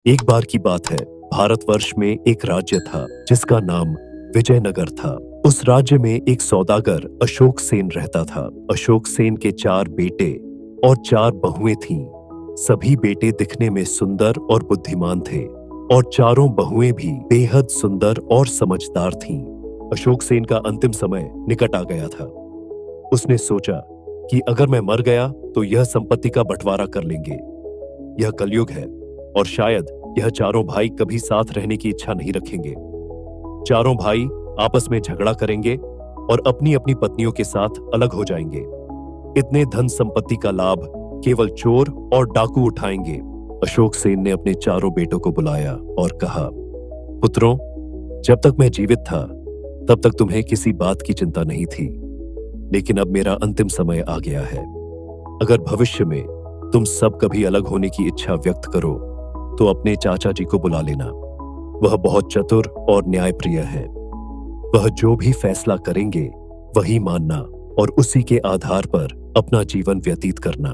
एक बार की बात है, भारतवर्ष में एक राज्य था जिसका नाम विजयनगर था। उस राज्य में एक सौदागर अशोक सेन रहता था। अशोक सेन के 4 बेटे और 4 बहुएं थीं। सभी बेटे दिखने में सुंदर और बुद्धिमान थे और चारों बहुएं भी बेहद सुंदर और समझदार थीं। अशोक सेन का अंतिम समय निकट आ गया था। उसने सोचा कि अगर मैं मर गया तो यह संपत्ति का बंटवारा कर लेंगे। यह कलयुग है और शायद यह चारों भाई कभी साथ रहने की इच्छा नहीं रखेंगे। चारों भाई आपस में झगड़ा करेंगे और अपनी अपनी पत्नियों के साथ अलग हो जाएंगे। इतने धन संपत्ति का लाभ केवल चोर और डाकू उठाएंगे। अशोक सेन ने अपने चारों बेटों को बुलाया और कहा, पुत्रों, जब तक मैं जीवित था तब तक तुम्हें किसी बात की चिंता नहीं थी, लेकिन अब मेरा अंतिम समय आ गया है। अगर भविष्य में तुम सब कभी अलग होने की इच्छा व्यक्त करो तो अपने चाचा जी को बुला लेना। वह बहुत चतुर और न्यायप्रिय है। वह जो भी फैसला करेंगे वही मानना और उसी के आधार पर अपना जीवन व्यतीत करना।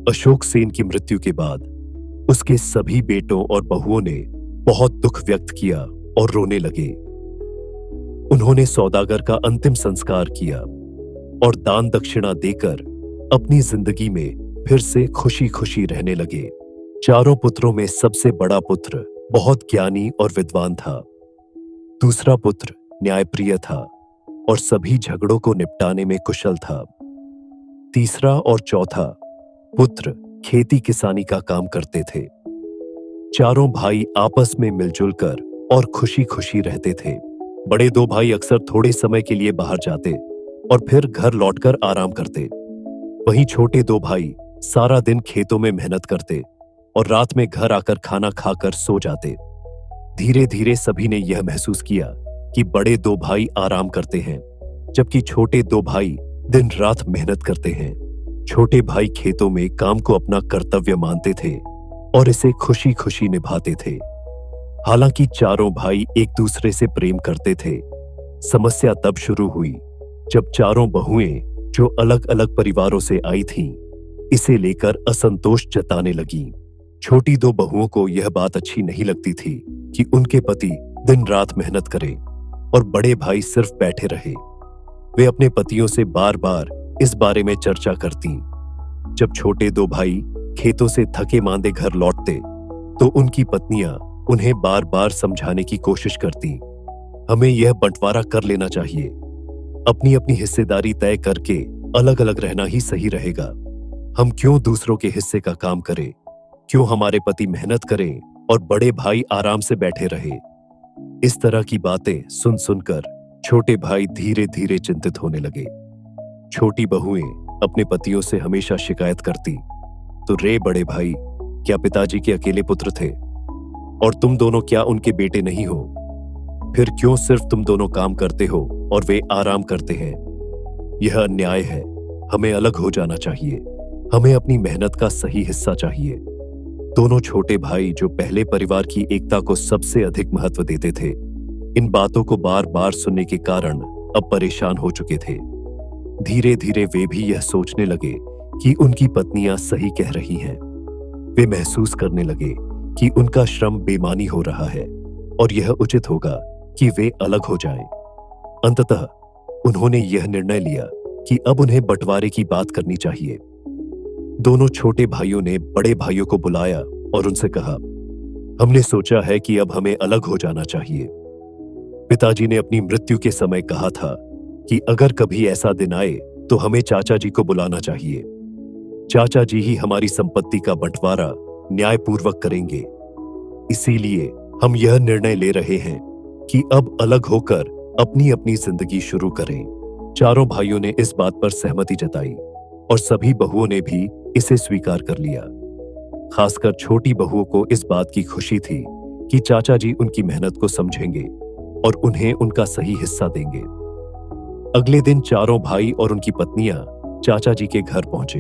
अशोक सेन की मृत्यु के बाद उसके सभी बेटों और बहुओं ने बहुत दुख व्यक्त किया और रोने लगे। उन्होंने सौदागर का अंतिम संस्कार किया और दान दक्षिणा देकर अपनी जिंदगी में फिर से खुशी खुशी रहने लगे। चारों पुत्रों में सबसे बड़ा पुत्र बहुत ज्ञानी और विद्वान था। दूसरा पुत्र न्यायप्रिय था और सभी झगड़ों को निपटाने में कुशल था। तीसरा और चौथा पुत्र खेती किसानी का काम करते थे। चारों भाई आपस में मिलजुल कर और खुशी खुशी रहते थे। बड़े 2 भाई अक्सर थोड़े समय के लिए बाहर जाते और फिर घर लौटकर आराम करते। वहीं छोटे 2 भाई सारा दिन खेतों में मेहनत करते और रात में घर आकर खाना खाकर सो जाते। धीरे धीरे सभी ने यह महसूस किया कि बड़े 2 भाई आराम करते हैं, जबकि छोटे 2 भाई दिन रात मेहनत करते हैं। छोटे भाई खेतों में काम को अपना कर्तव्य मानते थे और इसे खुशी खुशी निभाते थे। हालांकि चारों भाई एक दूसरे से प्रेम करते थे। समस्या तब शुरू हुई जब चारों बहुएं जो अलग अलग परिवारों से आई थीं, इसे लेकर असंतोष जताने लगीं। छोटी 2 बहुओं को यह बात अच्छी नहीं लगती थी कि उनके पति दिन रात मेहनत करें और बड़े भाई सिर्फ बैठे रहे। वे अपने पतियों से बार बार इस बारे में चर्चा करती। जब छोटे 2 भाई खेतों से थके मांदे घर लौटते तो उनकी पत्नियां उन्हें बार बार समझाने की कोशिश करती। हमें यह बंटवारा कर लेना चाहिए। अपनी अपनी हिस्सेदारी तय करके अलग अलग रहना ही सही रहेगा। हम क्यों दूसरों के हिस्से का काम करें? क्यों हमारे पति मेहनत करें और बड़े भाई आराम से बैठे रहे? इस तरह की बातें सुन सुनकर छोटे भाई धीरे धीरे चिंतित होने लगे। छोटी बहुएं अपने पतियों से हमेशा शिकायत करती, तो रे बड़े भाई, क्या पिताजी के अकेले पुत्र थे और तुम दोनों क्या उनके बेटे नहीं हो? फिर क्यों सिर्फ तुम दोनों काम करते हो और वे आराम करते हैं? यह अन्याय है। हमें अलग हो जाना चाहिए। हमें अपनी मेहनत का सही हिस्सा चाहिए। दोनों छोटे भाई जो पहले परिवार की एकता को सबसे अधिक महत्व देते थे, इन बातों को बार बार सुनने के कारण अब परेशान हो चुके थे। धीरे धीरे वे भी यह सोचने लगे कि उनकी पत्नियां सही कह रही हैं। वे महसूस करने लगे कि उनका श्रम बेमानी हो रहा है और यह उचित होगा कि वे अलग हो जाएं। अंततः उन्होंने यह निर्णय लिया कि अब उन्हें बंटवारे की बात करनी चाहिए। दोनों छोटे भाइयों ने बड़े भाइयों को बुलाया और उनसे कहा, हमने सोचा है कि अब हमें अलग हो जाना चाहिए। पिताजी ने अपनी मृत्यु के समय कहा था कि अगर कभी ऐसा दिन आए तो हमें चाचा जी को बुलाना चाहिए। चाचा जी ही हमारी संपत्ति का बंटवारा न्यायपूर्वक करेंगे। इसीलिए हम यह निर्णय ले रहे हैं कि अब अलग होकर अपनी अपनी जिंदगी शुरू करें। चारों भाइयों ने इस बात पर सहमति जताई और सभी बहुओं ने भी इसे स्वीकार कर लिया। खासकर छोटी बहुओं को इस बात की खुशी थी कि चाचा जी उनकी मेहनत को समझेंगे और उन्हें उनका सही हिस्सा देंगे। अगले दिन चारों भाई और उनकी पत्नियां चाचा जी के घर पहुंचे।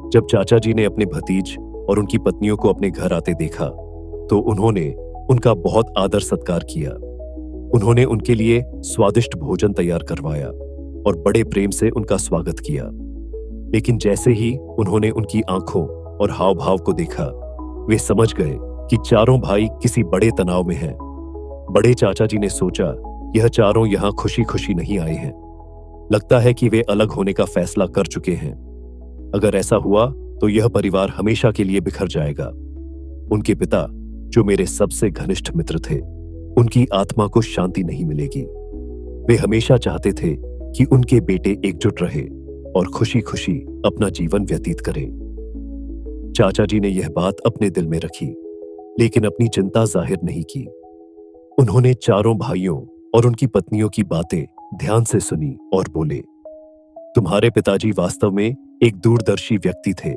जब चाचा जी ने अपने भतीज और उनकी पत्नियों को अपने घर आते देखा तो उन्होंने उनका बहुत आदर सत्कार किया। उन्होंने उनके लिए स्वादिष्ट भोजन तैयार करवाया और बड़े प्रेम से उनका स्वागत किया। लेकिन जैसे ही उन्होंने उनकी आंखों और हाव भाव को देखा, वे समझ गए कि चारों भाई किसी बड़े तनाव में हैं। बड़े चाचा जी ने सोचा, यह चारों यहां खुशी खुशी नहीं आए हैं। लगता है कि वे अलग होने का फैसला कर चुके हैं। अगर ऐसा हुआ तो यह परिवार हमेशा के लिए बिखर जाएगा। उनके पिता, जो मेरे सबसे घनिष्ठ मित्र थे, उनकी आत्मा को शांति नहीं मिलेगी। वे हमेशा चाहते थे कि उनके बेटे एकजुट रहे और खुशी खुशी अपना जीवन व्यतीत करें। चाचा जी ने यह बात अपने दिल में रखी, लेकिन अपनी चिंता जाहिर नहीं की। उन्होंने चारों भाइयों और उनकी पत्नियों की बातें ध्यान से सुनी और बोले, तुम्हारे पिताजी वास्तव में एक दूरदर्शी व्यक्ति थे।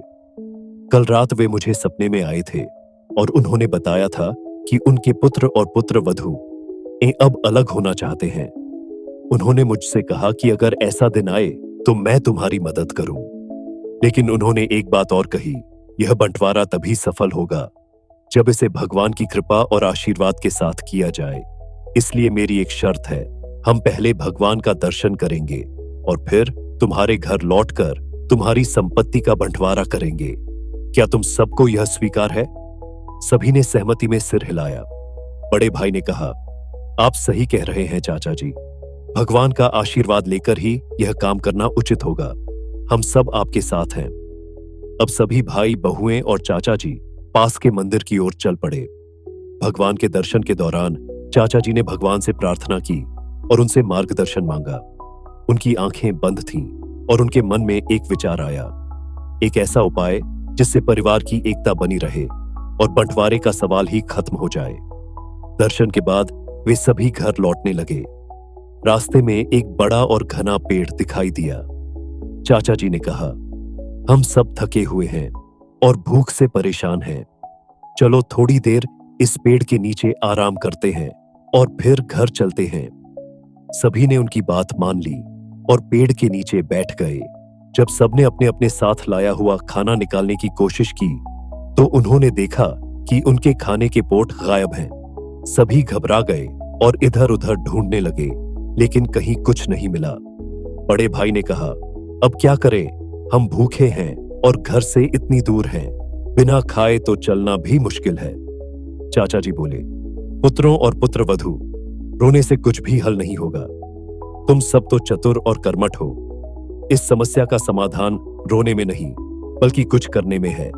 कल रात वे मुझे सपने में आए थे और उन्होंने बताया था कि उनके पुत्र और पुत्र वधू अब अलग होना चाहते हैं। उन्होंने मुझसे कहा कि अगर ऐसा दिन आए तो मैं तुम्हारी मदद करूं। लेकिन उन्होंने एक बात और कही, यह बंटवारा तभी सफल होगा जब इसे भगवान की कृपा और आशीर्वाद के साथ किया जाए। इसलिए मेरी एक शर्त है, हम पहले भगवान का दर्शन करेंगे और फिर तुम्हारे घर लौटकर तुम्हारी संपत्ति का बंटवारा करेंगे। क्या तुम सबको यह स्वीकार है? सभी ने सहमति में सिर हिलाया। बड़े भाई ने कहा, आप सही कह रहे हैं चाचा जी। भगवान का आशीर्वाद लेकर ही यह काम करना उचित होगा। हम सब आपके साथ हैं। अब सभी भाई बहुएं और चाचा जी पास के मंदिर की ओर चल पड़े। भगवान के दर्शन के दौरान चाचा जी ने भगवान से प्रार्थना की और उनसे मार्गदर्शन मांगा। उनकी आंखें बंद थीं और उनके मन में एक विचार आया, एक ऐसा उपाय जिससे परिवार की एकता बनी रहे और बंटवारे का सवाल ही खत्म हो जाए। दर्शन के बाद वे सभी घर लौटने लगे। रास्ते में एक बड़ा और घना पेड़ दिखाई दिया। चाचा जी ने कहा, हम सब थके हुए हैं और भूख से परेशान हैं। चलो थोड़ी देर इस पेड़ के नीचे आराम करते हैं और फिर घर चलते हैं। सभी ने उनकी बात मान ली और पेड़ के नीचे बैठ गए। जब सबने अपने अपने साथ लाया हुआ खाना निकालने की कोशिश की तो उन्होंने देखा कि उनके खाने के पोट गायब हैं। सभी घबरा गए और इधर उधर ढूंढने लगे, लेकिन कहीं कुछ नहीं मिला। बड़े भाई ने कहा, अब क्या करें? हम भूखे हैं और घर से इतनी दूर हैं। बिना खाए तो चलना भी मुश्किल है। चाचा जी बोले, पुत्रों और पुत्रवधू, रोने से कुछ भी हल नहीं होगा। तुम सब तो चतुर और कर्मठ हो। इस समस्या का समाधान रोने में नहीं, बल्कि कुछ करने में है।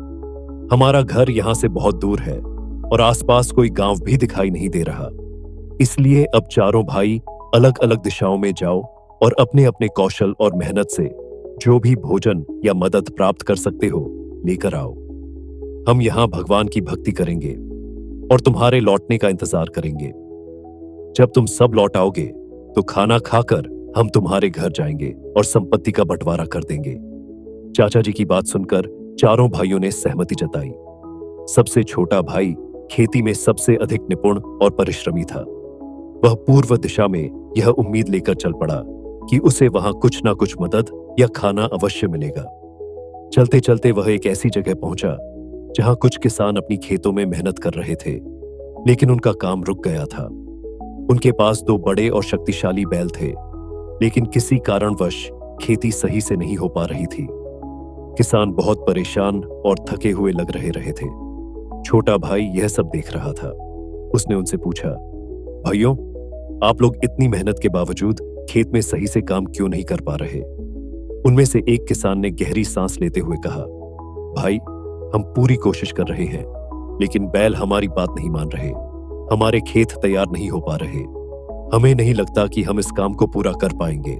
हमारा घर यहां से बहुत दूर है और आसपास कोई गांव भी दिखाई नहीं दे रहा। इसलिए अब चारों भाई अलग अलग दिशाओं में जाओ और अपने अपने कौशल और मेहनत से जो भी भोजन या मदद प्राप्त कर सकते हो लेकर आओ। हम यहां भगवान की भक्ति करेंगे और तुम्हारे लौटने का इंतजार करेंगे। जब तुम सब लौट आओगे तो खाना खाकर हम तुम्हारे घर जाएंगे और संपत्ति का बंटवारा कर देंगे। चाचा जी की बात सुनकर चारों भाइयों ने सहमति जताई। सबसे छोटा भाई खेती में सबसे अधिक निपुण और परिश्रमी था। वह पूर्व दिशा में यह उम्मीद लेकर चल पड़ा कि उसे वहां कुछ ना कुछ मदद या खाना अवश्य मिलेगा। चलते चलते वह एक ऐसी जगह पहुंचा जहां कुछ किसान अपनी खेतों में मेहनत कर रहे थे, लेकिन उनका काम रुक गया था। उनके पास 2 बड़े और शक्तिशाली बैल थे, लेकिन किसी कारणवश खेती सही से नहीं हो पा रही थी। किसान बहुत परेशान और थके हुए लग रहे थे। छोटा भाई यह सब देख रहा था। उसने उनसे पूछा, भाइयों, आप लोग इतनी मेहनत के बावजूद खेत में सही से काम क्यों नहीं कर पा रहे? उनमें से एक किसान ने गहरी सांस लेते हुए कहा, भाई, हम पूरी कोशिश कर रहे हैं, लेकिन बैल हमारी बात नहीं मान रहे। हमारे खेत तैयार नहीं हो पा रहे। हमें नहीं लगता कि हम इस काम को पूरा कर पाएंगे।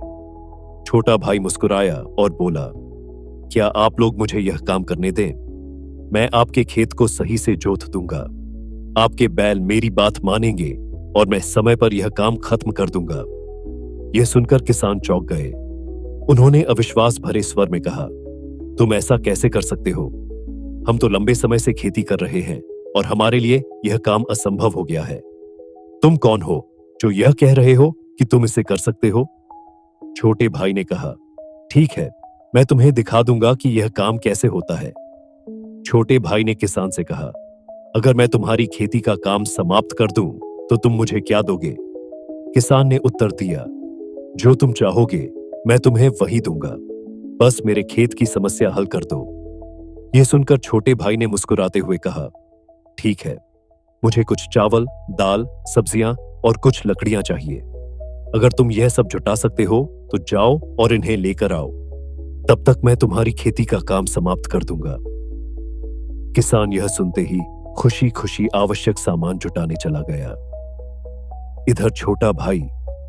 छोटा भाई मुस्कुराया और बोला, क्या आप लोग मुझे यह काम करने दें? मैं आपके खेत को सही से जोत दूंगा। आपके बैल मेरी बात मानेंगे और मैं समय पर यह काम खत्म कर दूंगा। यह सुनकर किसान चौंक गए। उन्होंने अविश्वास भरे स्वर में कहा, तुम ऐसा कैसे कर सकते हो? हम तो लंबे समय से खेती कर रहे हैं और हमारे लिए यह काम असंभव हो गया है। तुम कौन हो जो यह कह रहे हो कि तुम इसे कर सकते हो? छोटे भाई ने कहा, ठीक है, मैं तुम्हें दिखा दूंगा कि यह काम कैसे होता है। छोटे भाई ने किसान से कहा, अगर मैं तुम्हारी खेती का काम समाप्त कर दूं तो तुम मुझे क्या दोगे? किसान ने उत्तर दिया, जो तुम चाहोगे मैं तुम्हें वही दूंगा, बस मेरे खेत की समस्या हल कर दो। यह सुनकर छोटे भाई ने मुस्कुराते हुए कहा, ठीक है, मुझे कुछ चावल, दाल, सब्जियां और कुछ लकड़ियां चाहिए। अगर तुम यह सब जुटा सकते हो तो जाओ और इन्हें लेकर आओ। तब तक मैं तुम्हारी खेती का काम समाप्त कर दूंगा। किसान यह सुनते ही खुशी खुशी आवश्यक सामान जुटाने चला गया। इधर छोटा भाई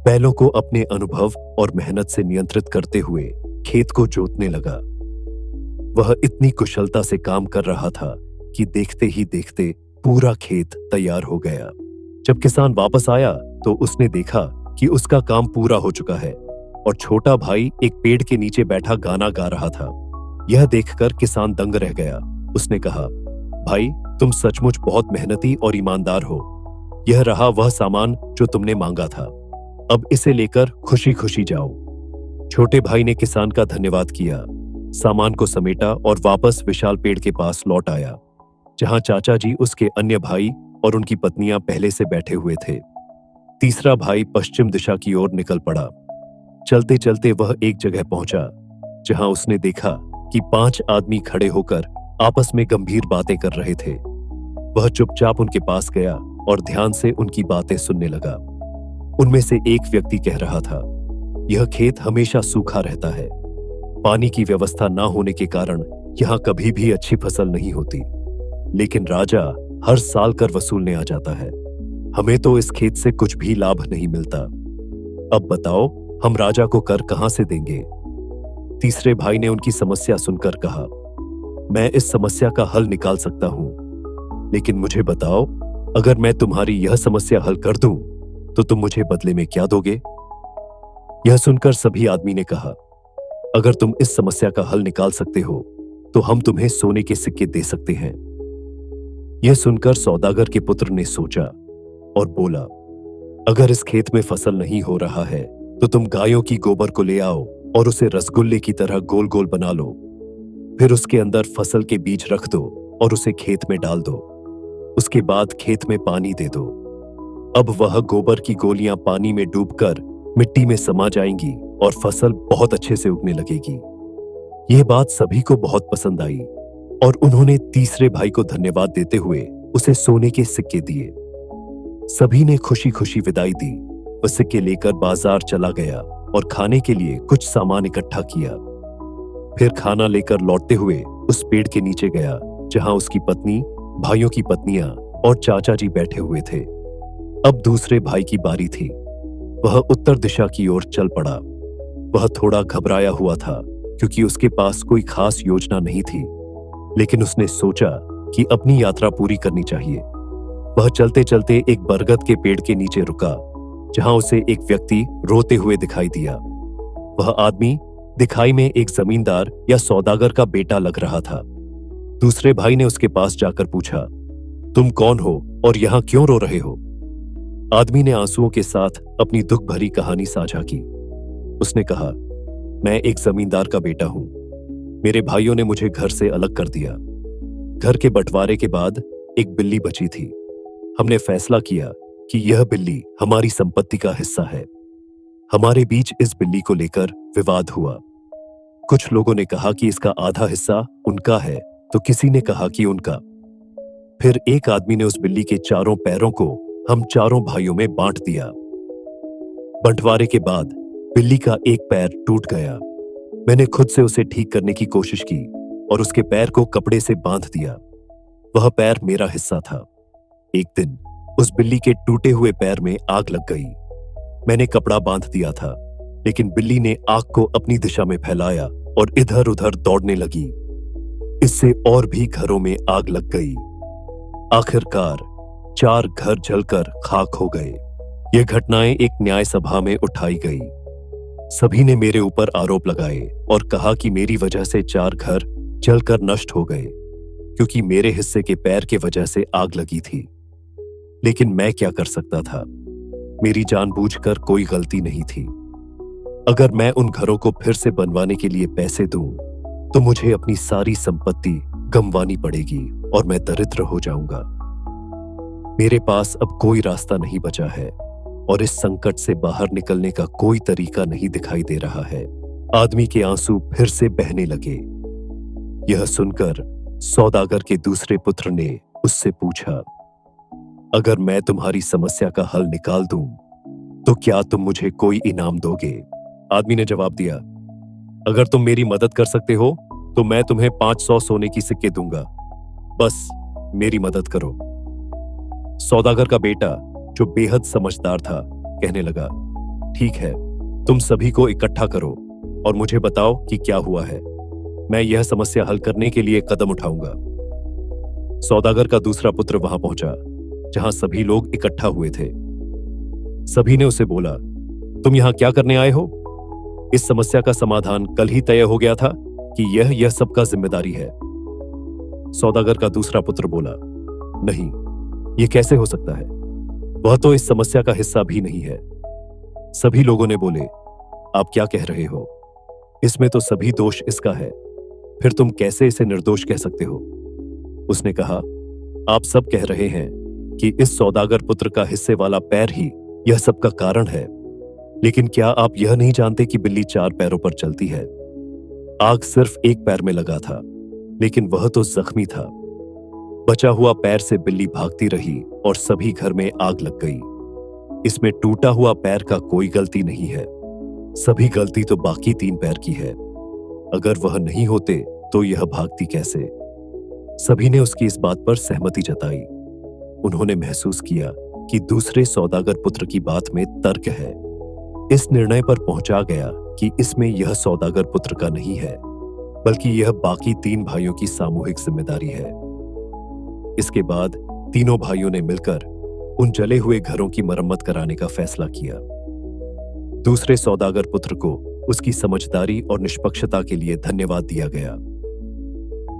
बैलों को अपने अनुभव और मेहनत से नियंत्रित करते हुए खेत को जोतने लगा। वह इतनी कुशलता से काम कर रहा था कि देखते ही देखते पूरा खेत तैयार हो गया। जब किसान वापस आया तो उसने देखा कि उसका काम पूरा हो चुका है और छोटा भाई एक पेड़ के नीचे बैठा गाना गा रहा था। यह देखकर किसान दंग रह गया। उसने कहा, भाई, तुम सचमुच बहुत मेहनती और ईमानदार हो। यह रहा वह सामान जो तुमने मांगा था। अब इसे लेकर खुशी खुशी जाओ। छोटे भाई ने किसान का धन्यवाद किया, सामान को समेटा और वापस विशाल पेड़ के पास लौट आया, जहां चाचा जी, उसके अन्य भाई और उनकी पत्नियां पहले से बैठे हुए थे। तीसरा भाई पश्चिम दिशा की ओर निकल पड़ा। चलते चलते वह एक जगह पहुंचा जहां उसने देखा कि 5 आदमी खड़े होकर आपस में गंभीर बातें कर रहे थे। वह चुपचाप उनके पास गया और ध्यान से उनकी बातें सुनने लगा। उनमें से एक व्यक्ति कह रहा था, यह खेत हमेशा सूखा रहता है। पानी की व्यवस्था ना होने के कारण यहां कभी भी अच्छी फसल नहीं होती, लेकिन राजा हर साल कर वसूलने आ जाता है। हमें तो इस खेत से कुछ भी लाभ नहीं मिलता। अब बताओ, हम राजा को कर कहां से देंगे? तीसरे भाई ने उनकी समस्या सुनकर कहा, मैं इस समस्या का हल निकाल सकता हूं, लेकिन मुझे बताओ, अगर मैं तुम्हारी यह समस्या हल कर दूं तो तुम मुझे बदले में क्या दोगे? यह सुनकर सभी आदमी ने कहा, अगर तुम इस समस्या का हल निकाल सकते हो तो हम तुम्हें सोने के सिक्के दे सकते हैं। यह सुनकर सौदागर के पुत्र ने सोचा और बोला, अगर इस खेत में फसल नहीं हो रहा है तो तुम गायों की गोबर को ले आओ और उसे रसगुल्ले की तरह गोल गोल बना लो। फिर उसके अंदर फसल के बीज रख दो और उसे खेत में डाल दो। उसके बाद खेत में पानी दे दो। अब वह गोबर की गोलियां पानी में डूबकर मिट्टी में समा जाएंगी और फसल बहुत अच्छे से उगने लगेगी। यह बात सभी को बहुत पसंद आई और उन्होंने तीसरे भाई को धन्यवाद देते हुए उसे सोने के सिक्के दिए। सभी ने खुशी खुशी विदाई दी। वह सिक्के लेकर बाजार चला गया और खाने के लिए कुछ सामान इकट्ठा किया। फिर खाना लेकर लौटते हुए उस पेड़ के नीचे गया जहां उसकी पत्नी, भाइयों की पत्नियां और चाचा जी बैठे हुए थे। अब दूसरे भाई की बारी थी। वह उत्तर दिशा की ओर चल पड़ा। वह थोड़ा घबराया हुआ था क्योंकि उसके पास कोई खास योजना नहीं थी, लेकिन उसने सोचा कि अपनी यात्रा पूरी करनी चाहिए। वह चलते चलते एक बरगद के पेड़ के नीचे रुका जहां उसे एक व्यक्ति रोते हुए दिखाई दिया। वह आदमी दिखाई में एक जमींदार या सौदागर का बेटा लग रहा था। दूसरे भाई ने उसके पास जाकर पूछा, तुम कौन हो और यहां क्यों रो रहे हो? आदमी ने आंसुओं के साथ अपनी दुख भरी कहानी साझा की। उसने कहा, मैं एक जमींदार का बेटा हूं। मेरे भाइयों ने मुझे घर से अलग कर दिया। घर के बंटवारे के बाद एक बिल्ली बची थी। हमने फैसला किया कि यह बिल्ली हमारी संपत्ति का हिस्सा है। हमारे बीच इस बिल्ली को लेकर विवाद हुआ। कुछ लोगों ने कहा कि इसका आधा हिस्सा उनका है, तो किसी ने कहा कि उनका। फिर एक आदमी ने उस बिल्ली के चारों पैरों को हम चारों भाइयों में बांट दिया। बंटवारे के बाद बिल्ली का एक पैर टूट गया। मैंने खुद से उसे ठीक करने की कोशिश की और उसके पैर को कपड़े से बांध दिया। वह पैर मेरा हिस्सा था। एक दिन उस बिल्ली के टूटे हुए पैर में आग लग गई। मैंने कपड़ा बांध दिया था, लेकिन बिल्ली ने आग को अपनी दिशा में फैलाया और इधर उधर दौड़ने लगी। इससे और भी घरों में आग लग गई। आखिरकार 4 घर जलकर खाक हो गए। ये घटनाएं एक न्याय सभा में उठाई गई। सभी ने मेरे ऊपर आरोप लगाए और कहा कि मेरी वजह से 4 घर जलकर नष्ट हो गए, क्योंकि मेरे हिस्से के पैर के वजह से आग लगी थी। लेकिन मैं क्या कर सकता था? मेरी जानबूझकर कोई गलती नहीं थी। अगर मैं उन घरों को फिर से बनवाने के लिए पैसे दूं, तो मुझे अपनी सारी संपत्ति गंवानी पड़ेगी और मैं दरिद्र हो जाऊंगा। मेरे पास अब कोई रास्ता नहीं बचा है और इस संकट से बाहर निकलने का कोई तरीका नहीं दिखाई दे रहा है। आदमी के आंसू फिर से बहने लगे। यह सुनकर सौदागर के दूसरे पुत्र ने उससे पूछा, अगर मैं तुम्हारी समस्या का हल निकाल दूं, तो क्या तुम मुझे कोई इनाम दोगे? आदमी ने जवाब दिया, अगर तुम मेरी मदद कर सकते हो तो मैं तुम्हें 500 सोने की सिक्के दूंगा। बस मेरी मदद करो। सौदागर का बेटा, जो बेहद समझदार था, कहने लगा, ठीक है, तुम सभी को इकट्ठा करो और मुझे बताओ कि क्या हुआ है। मैं यह समस्या हल करने के लिए कदम उठाऊंगा। सौदागर का दूसरा पुत्र वहां पहुंचा, जहां सभी लोग इकट्ठा हुए थे। सभी ने उसे बोला, तुम यहां क्या करने आए हो? इस समस्या का समाधान कल ही तय हो गया था कि यह सबका जिम्मेदारी है। सौदागर का दूसरा पुत्र बोला, नहीं, यह कैसे हो सकता है? वह तो इस समस्या का हिस्सा भी नहीं है। सभी लोगों ने बोले, आप क्या कह रहे हो? इसमें तो सभी दोष इसका है, फिर तुम कैसे इसे निर्दोष कह सकते हो? उसने कहा, आप सब कह रहे हैं कि इस सौदागर पुत्र का हिस्से वाला पैर ही यह सब का कारण है, लेकिन क्या आप यह नहीं जानते कि बिल्ली 4 पैरों पर चलती है? आग सिर्फ एक पैर में लगा था, लेकिन वह तो जख्मी था। बचा हुआ पैर से बिल्ली भागती रही और सभी घर में आग लग गई। इसमें टूटा हुआ पैर का कोई गलती नहीं है, सभी गलती तो बाकी 3 पैर की है। अगर वह नहीं होते तो यह भागती कैसे? सभी ने उसकी इस बात पर सहमति जताई। उन्होंने महसूस किया कि दूसरे सौदागर पुत्र की बात में तर्क है। इस निर्णय पर पहुंचा गया कि इसमें यह सौदागर पुत्र का नहीं है, बल्कि यह बाकी 3 भाइयों की सामूहिक जिम्मेदारी है। इसके बाद तीनों भाइयों ने मिलकर उन जले हुए घरों की मरम्मत कराने का फैसला किया। दूसरे सौदागर पुत्र को उसकी समझदारी और निष्पक्षता के लिए धन्यवाद दिया गया।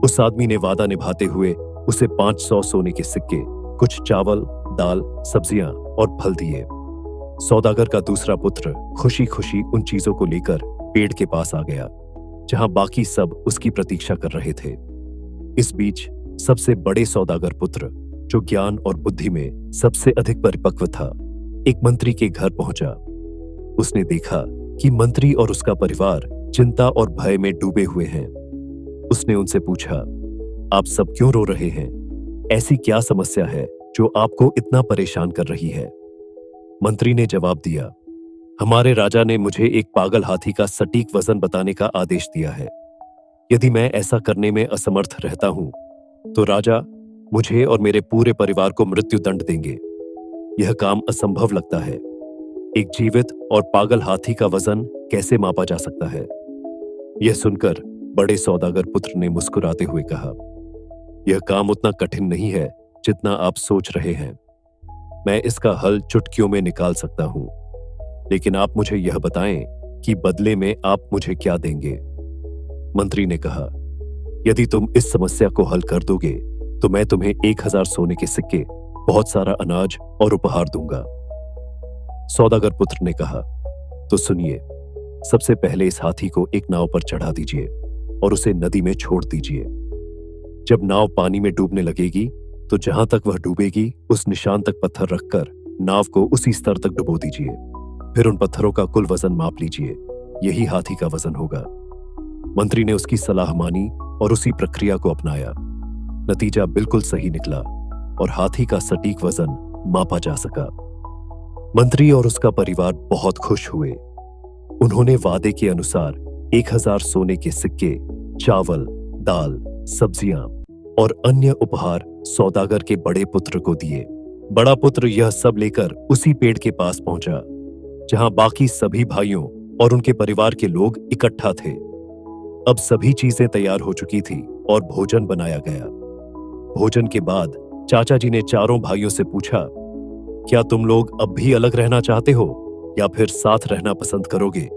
उस आदमी ने वादा निभाते हुए उसे 500 सोने के सिक्के, कुछ चावल, दाल, सब्जियां और फल दिए। सौदागर का दूसरा पुत्र खुशी खुशी उन चीजों को लेकर पेड़ के पास आ गया, जहां बाकी सब उसकी प्रतीक्षा कर रहे थे। इस बीच सबसे बड़े सौदागर पुत्र, जो ज्ञान और बुद्धि में सबसे अधिक परिपक्व था, एक मंत्री के घर पहुंचा। उसने देखा कि मंत्री और उसका परिवार चिंता और भय में डूबे हुए हैं। उसने उनसे पूछा, आप सब क्यों रो रहे हैं? ऐसी क्या समस्या है जो आपको इतना परेशान कर रही है? मंत्री ने जवाब दिया, हमारे राजा ने मुझे एक पागल हाथी का सटीक वजन बताने का आदेश दिया है। यदि मैं ऐसा करने में असमर्थ रहता हूं, तो राजा मुझे और मेरे पूरे परिवार को मृत्यु दंड देंगे। यह काम असंभव लगता है। एक जीवित और पागल हाथी का वजन कैसे मापा जा सकता है? यह सुनकर बड़े सौदागर पुत्र ने मुस्कुराते हुए कहा, यह काम उतना कठिन नहीं है जितना आप सोच रहे हैं। मैं इसका हल चुटकियों में निकाल सकता हूं, लेकिन आप मुझे यह बताएं कि बदले में आप मुझे क्या देंगे? मंत्री ने कहा, यदि तुम इस समस्या को हल कर दोगे तो मैं तुम्हें 1000 सोने के सिक्के, बहुत सारा अनाज और उपहार दूंगा। सौदागर पुत्र ने कहा, तो सुनिए, सबसे पहले इस हाथी को एक नाव पर चढ़ा दीजिए और उसे नदी में छोड़ दीजिए। जब नाव पानी में डूबने लगेगी तो जहां तक वह डूबेगी उस निशान तक पत्थर रखकर नाव को उसी स्तर तक डुबो दीजिए। फिर उन पत्थरों का कुल वजन माप लीजिए, यही हाथी का वजन होगा। मंत्री ने उसकी सलाह मानी और उसी प्रक्रिया को अपनाया। नतीजा बिल्कुल सही निकला और हाथी का सटीक वजन मापा जा सका। मंत्री और उसका परिवार बहुत खुश हुए। उन्होंने वादे के अनुसार 1000 सोने के सिक्के, चावल, दाल, सब्जियां और अन्य उपहार सौदागर के बड़े पुत्र को दिए। बड़ा पुत्र यह सब लेकर उसी पेड़ के पास पहुंचा, जहां बाकी सभी भाइयों और उनके परिवार के लोग इकट्ठा थे। अब सभी चीजें तैयार हो चुकी थी और भोजन बनाया गया। भोजन के बाद चाचा जी ने चारों भाइयों से पूछा, क्या तुम लोग अब भी अलग रहना चाहते हो या फिर साथ रहना पसंद करोगे?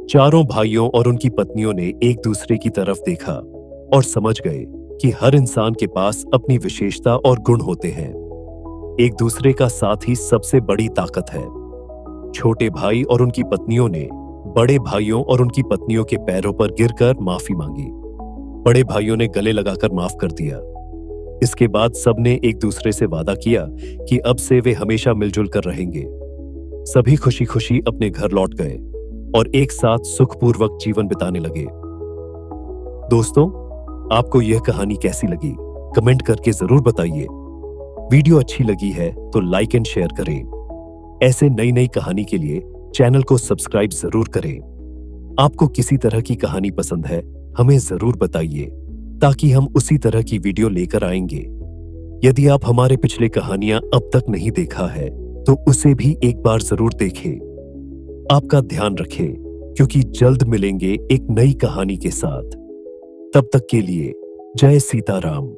चारों भाइयों और उनकी पत्नियों ने एक दूसरे की तरफ देखा और समझ गए कि हर इंसान के पास अपनी विशेषता और गुण होते हैं। एक दूसरे का साथ ही सबसे बड़ी ताकत है। छोटे भाई और उनकी पत्नियों ने बड़े भाइयों और उनकी पत्नियों के पैरों पर गिरकर माफी मांगी। बड़े भाइयों ने गले लगाकर माफ कर दिया। इसके बाद सबने एक दूसरे से वादा किया कि अब से वे हमेशा मिलजुल कर रहेंगे। सभी खुशी खुशी अपने घर लौट गए और एक साथ सुखपूर्वक जीवन बिताने लगे। दोस्तों, आपको यह कहानी कैसी लगी? कमेंट करके जरूर बताइए। वीडियो अच्छी लगी है तो लाइक एंड शेयर करें। ऐसे नई नई कहानी के लिए चैनल को सब्सक्राइब जरूर करें। आपको किसी तरह की कहानी पसंद है, हमें जरूर बताइए ताकि हम उसी तरह की वीडियो लेकर आएंगे। यदि आप हमारे पिछले कहानियां अब तक नहीं देखा है तो उसे भी एक बार जरूर देखें। आपका ध्यान रखें, क्योंकि जल्द मिलेंगे एक नई कहानी के साथ। तब तक के लिए जय सीताराम।